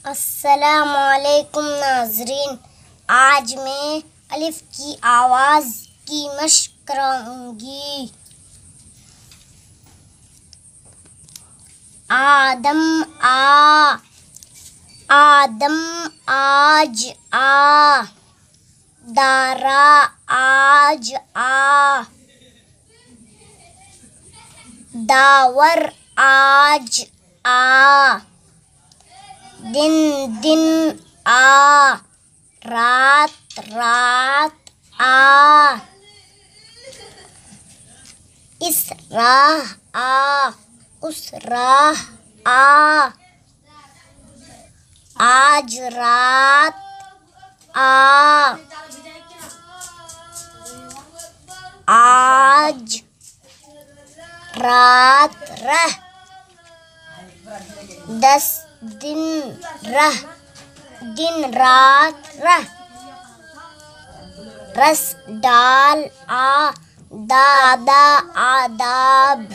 अस्सलामुअलैकुम नाज़रीन, आज मैं अलिफ की आवाज़ की मशक कराऊंगी। आदम आ, आदम आज आ, दारा आज आ, दावर आज आ, दिन दिन आ, रात रात आ, इस राह आ, उस राह आ, आज रात आ, आज रात रह, 10 दिन रह, दिन रात रह, रस डाल आ, दादा आदाब।